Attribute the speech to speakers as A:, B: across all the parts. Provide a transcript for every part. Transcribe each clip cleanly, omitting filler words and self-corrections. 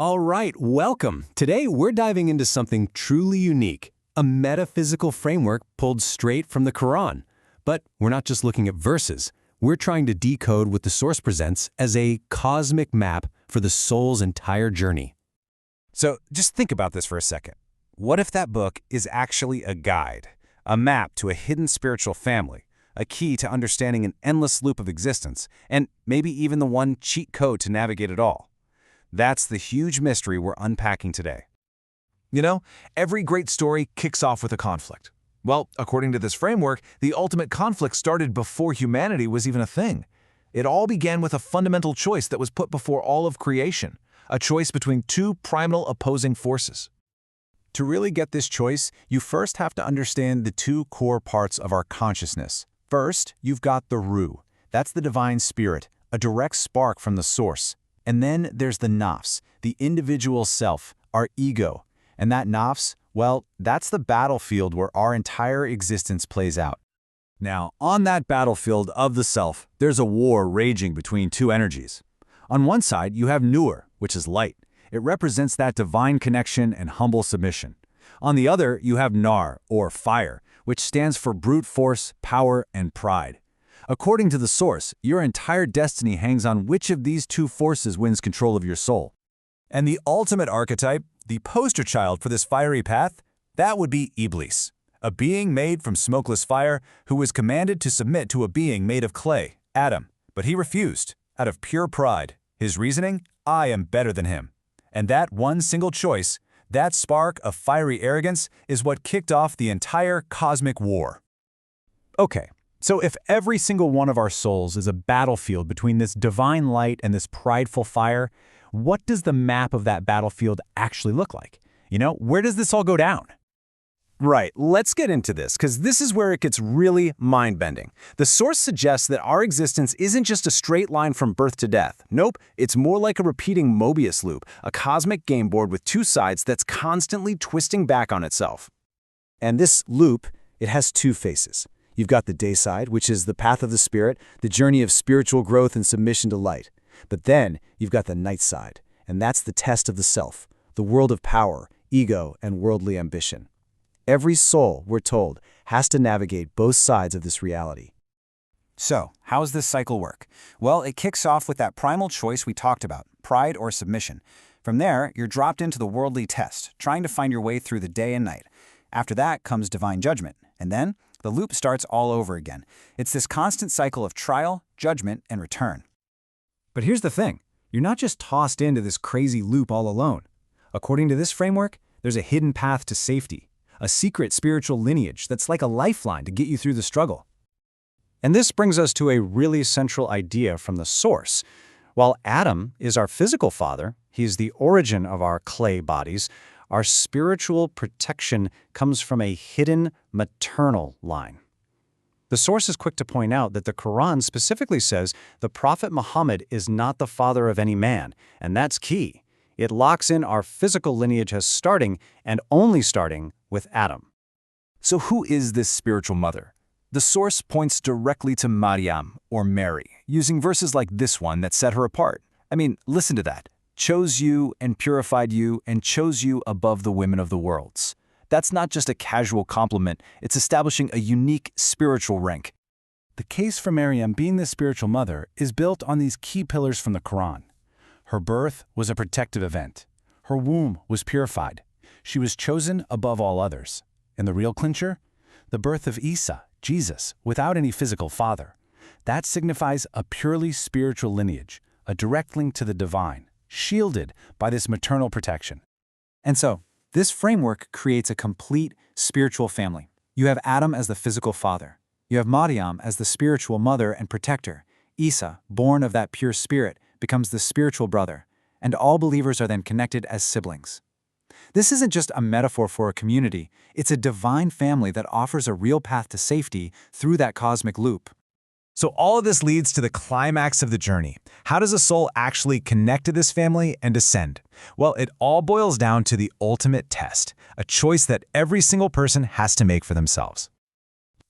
A: All right, welcome. Today we're diving into something truly unique, a metaphysical framework pulled straight from the Quran. But we're not just looking at verses. We're trying to decode what the source presents as a cosmic map for the soul's entire journey.
B: So just think about this for a second. What if that book is actually a guide, a map to a hidden spiritual family, a key to understanding an endless loop of existence, and maybe even the one cheat code to navigate it all? That's the huge mystery we're unpacking today.
C: You know, every great story kicks off with a conflict. Well, according to this framework, the ultimate conflict started before humanity was even a thing. It all began with a fundamental choice that was put before all of creation, a choice between two primal opposing forces.
B: To really get this choice, you first have to understand the two core parts of our consciousness. First, you've got the Ruh. That's the divine spirit, a direct spark from the source. And then there's the nafs, the individual self, our ego. And that nafs, well, that's the battlefield where our entire existence plays out. Now, on that battlefield of the self, there's a war raging between two energies. On one side, you have Nur, which is light. It represents that divine connection and humble submission. On the other, you have Nar, or fire, which stands for brute force, power, and pride. According to the source, your entire destiny hangs on which of these two forces wins control of your soul. And the ultimate archetype, the poster child for this fiery path, that would be Iblis, a being made from smokeless fire who was commanded to submit to a being made of clay, Adam. But he refused, out of pure pride. His reasoning, I am better than him. And that one single choice, that spark of fiery arrogance, is what kicked off the entire cosmic war. Okay. So if every single one of our souls is a battlefield between this divine light and this prideful fire, what does the map of that battlefield actually look like? You know, where does this all go down?
A: Right, let's get into this, because this is where it gets really mind-bending. The source suggests that our existence isn't just a straight line from birth to death. Nope, it's more like a repeating Mobius loop, a cosmic game board with two sides that's constantly twisting back on itself. And this loop, it has two faces. You've got the day side, which is the path of the spirit, the journey of spiritual growth and submission to light. But then you've got the night side, and that's the test of the self, the world of power, ego, and worldly ambition. Every soul, we're told, has to navigate both sides of this reality.
B: So, how does this cycle work? Well, it kicks off with that primal choice we talked about, pride or submission. From there, you're dropped into the worldly test, trying to find your way through the day and night. After that comes divine judgment, and then the loop starts all over again. It's this constant cycle of trial, judgment, and return.
A: But here's the thing. You're not just tossed into this crazy loop all alone. According to this framework, there's a hidden path to safety, a secret spiritual lineage that's like a lifeline to get you through the struggle. And this brings us to a really central idea from the source. While Adam is our physical father, he's the origin of our clay bodies, our spiritual protection comes from a hidden maternal line. The source is quick to point out that the Quran specifically says the Prophet Muhammad is not the father of any man, and that's key. It locks in our physical lineage as starting and only starting with Adam.
B: So who is this spiritual mother? The source points directly to Maryam, or Mary, using verses like this one that set her apart. I mean, listen to that. Chose you and purified you and chose you above the women of the worlds. That's not just a casual compliment, it's establishing a unique spiritual rank. The case for Maryam being the spiritual mother is built on these key pillars from the Quran. Her birth was a protective event. Her womb was purified. She was chosen above all others. And the real clincher? The birth of Isa, Jesus, without any physical father. That signifies a purely spiritual lineage, a direct link to the divine, shielded by this maternal protection. And so, this framework creates a complete spiritual family. You have Adam as the physical father. You have Maryam as the spiritual mother and protector. Isa, born of that pure spirit, becomes the spiritual brother. And all believers are then connected as siblings. This isn't just a metaphor for a community. It's a divine family that offers a real path to safety through that cosmic loop.
C: So all of this leads to the climax of the journey. How does a soul actually connect to this family and ascend? Well, it all boils down to the ultimate test, a choice that every single person has to make for themselves.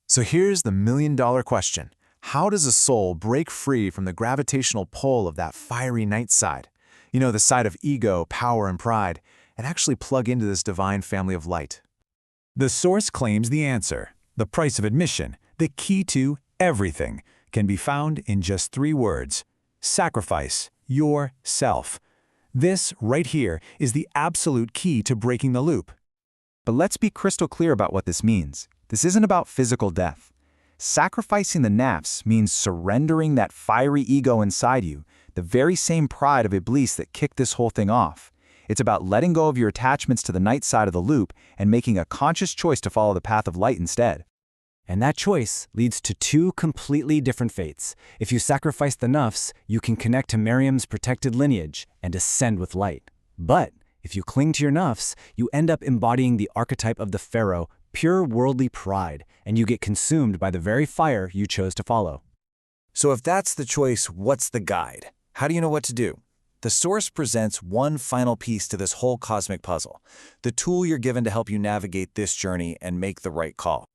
C: So here's the million-dollar question. How does a soul break free from the gravitational pull of that fiery night side?
B: the side of ego, power, and pride, and actually plug into this divine family of light.
A: The source claims the answer. The price of admission, the key to everything, can be found in just 3 words: sacrifice yourself. This, right here, is the absolute key to breaking the loop.
B: But let's be crystal clear about what this means. This isn't about physical death. Sacrificing the nafs means surrendering that fiery ego inside you, the very same pride of Iblis that kicked this whole thing off. It's about letting go of your attachments to the night side of the loop and making a conscious choice to follow the path of light instead.
A: And that choice leads to 2 completely different fates. If you sacrifice the nafs, you can connect to Maryam's protected lineage and ascend with light. But if you cling to your nafs, you end up embodying the archetype of the pharaoh, pure worldly pride, and you get consumed by the very fire you chose to follow.
C: So if that's the choice, what's the guide? How do you know what to do? The source presents one final piece to this whole cosmic puzzle, the tool you're given to help you navigate this journey and make the right call.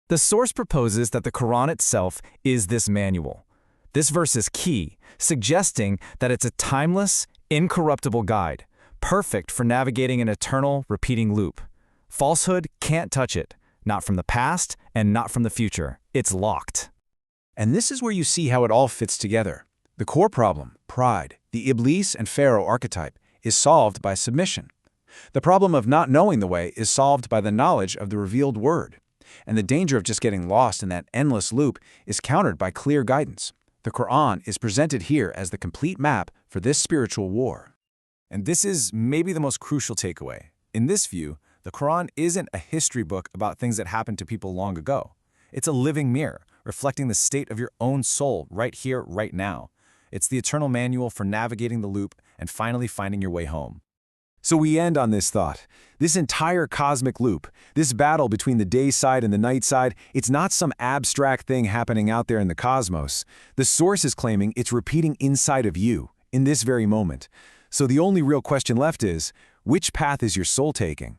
A: The source proposes that the Quran itself is this manual. This verse is key, suggesting that it's a timeless, incorruptible guide, perfect for navigating an eternal, repeating loop. Falsehood can't touch it, not from the past and not from the future. It's locked.
B: And this is where you see how it all fits together. The core problem, pride, the Iblis and Pharaoh archetype, is solved by submission. The problem of not knowing the way is solved by the knowledge of the revealed word. And the danger of just getting lost in that endless loop is countered by clear guidance. The Quran is presented here as the complete map for this spiritual war.
C: And this is maybe the most crucial takeaway. In this view, the Quran isn't a history book about things that happened to people long ago. It's a living mirror, reflecting the state of your own soul right here, right now. It's the eternal manual for navigating the loop and finally finding your way home.
A: So we end on this thought. This entire cosmic loop, this battle between the day side and the night side, it's not some abstract thing happening out there in the cosmos. The source is claiming it's repeating inside of you, in this very moment. So the only real question left is, which path is your soul taking?